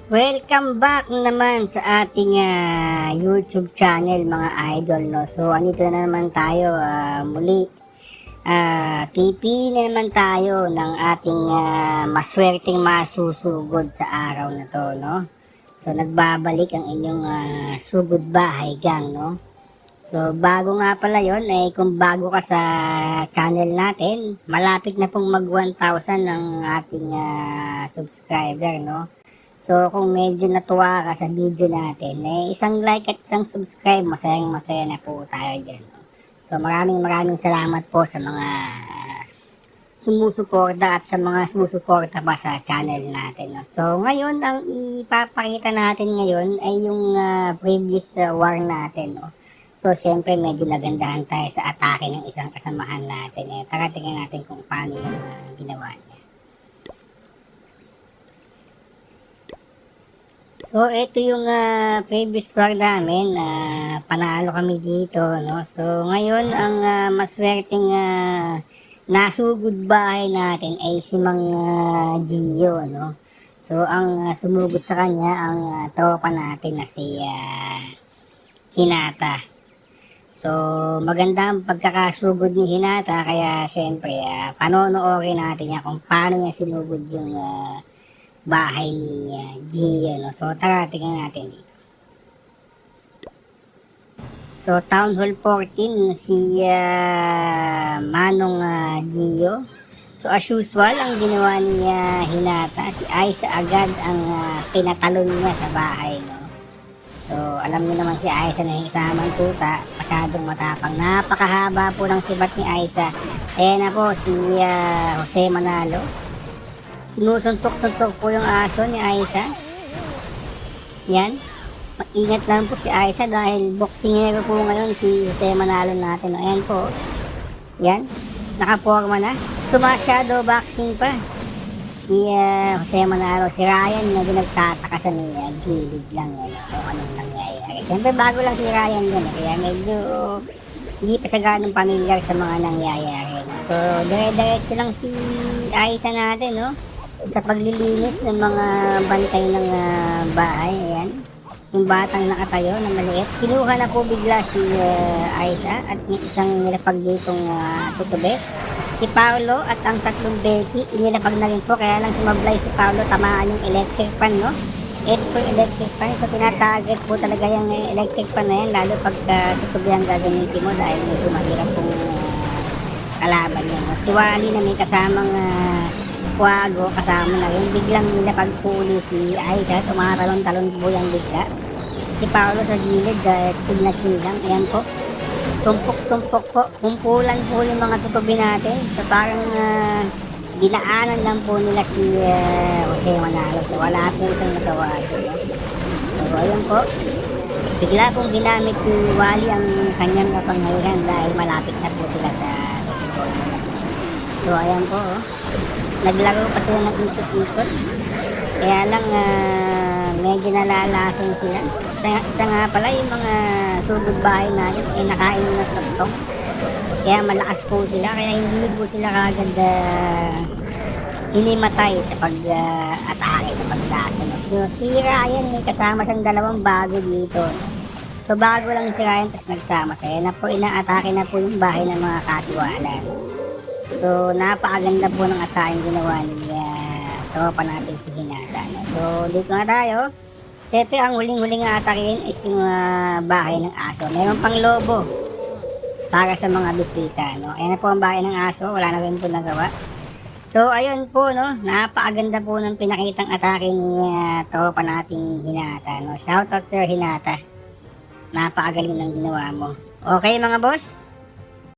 Welcome back naman sa ating YouTube channel mga idol, no. So andito na naman tayo muli. Pipili na naman tayo ng ating maswerteng masusugod sa araw na to, no. So nagbabalik ang inyong sugod bahay gang, no. So bago nga pala yon, kung bago ka sa channel natin, malapit na pong mag 1,000 ng ating subscriber, no. So kung medyo natuwa ka sa video natin, isang like at isang subscribe, masayang masaya na po tayo dyan. So maraming salamat po sa mga sumusuporta at sa mga sumusuporta pa sa channel natin. No? So ngayon, ang ipapakita natin ngayon ay yung previous war natin. No? So syempre medyo nagandahan tayo sa atake ng isang kasamahan natin. Tara tingnan natin kung paano yung ginawa niya. So, ito yung previous vlog namin. Panalo kami dito, no? So, ngayon, ang maswerteng nasugod bahay natin ay si Mang Gio, no? So, ang sumugod sa kanya, ang tropa natin na si Hinata. So, maganda ang pagkakasugod ni Hinata, kaya syempre, panonoorin natin yan kung paano niya sinugod yung bahay ni Gio, no? So tara, tingnan natin dito. So Town Hall 14, si Manong Gio. So as usual, ang ginawa niya Hinata, si Aiza agad ang pinatalon niya sa bahay, no? So alam niyo naman si Aiza na yung isamang tuta, masyadong matapang. Napakahaba po ng sibat ni Aiza. Ayan na po si Jose Manalo. Sinusuntok-suntok po yung aso ni Aiza. Yan. Mag-ingat lang po si Aiza dahil boksingero po ngayon si Jose Manalo natin. Ayan po. Yan. Nakaporma na. Sumasyado boxing pa. Si Jose Manalo. Si Ryan na nagtataka sa niya. Gilid lang yan. Kung anong nangyayari. Siyempre bago lang si Ryan yan. Kaya medyo hindi pa siya ganong pamilyar sa mga nangyayari. So, dire-diretso lang si Aiza natin, no? Sa paglilinis ng mga bantay ng bahay. Ayan, yung batang nakatayo na maliit, kinuha na po bigla si Aiza at may isang nilapag ditong tutubet, si Paolo, at ang tatlong Becky inilapag na rin po, kaya lang sumablay si Paolo, tamaan yung electric fan, no? Ito po yung electric fan, so tinatarget po talaga yung electric fan na yan, lalo pag tutubi ang gagamitin mo dahil medyo mahirap pong kalaban yan, no? Si Wally na may kasamang Kuwago, kasama na rin, biglang nilapagpuli si Aiza, tumatalon-talon po yung bigla. Si Paolo sa gilid, chill na chill lang. Ayan po, tumpok-tumpok po, kumpulan po yung mga tutubi natin. So parang dinaanan lang po nila si Jose Manalo. So wala po siyang nagawa. So ayan po, bigla pong ginamit ni Wally ang kanyang kapangyarihan dahil malapit na po sila sa susunod. So ayan po, naglaro pa sila ng ikot-ikot, kaya lang medyo nalalason sila. Isa nga pala yung mga sugod bahay natin ay nakain na sa tok, kaya malakas po sila, kaya hindi po sila kagad hinimatay sa pag-atake, sa paglason. So si Ryan, may kasama siyang dalawang bago dito. So bago lang si Ryan, tapos nagsama siya. Yan na po, inaatake na po yung bahay ng mga katiwala. So, napakaganda po ng atake ginawa ni tropa natin si Hinata. No? So, dito nga tayo. Siyempre, ang huling-huling nga atakein is yung bahay ng aso. Meron pang lobo para sa mga bisita. No? Ayan na po ang bahay ng aso. Wala na rin po nagawa. So, ayun po, no? Napakaganda po ng pinakitang atake ni tropa nating Hinata. No? Shoutout sir Hinata. Napakagaling ng ginawa mo. Okay mga boss?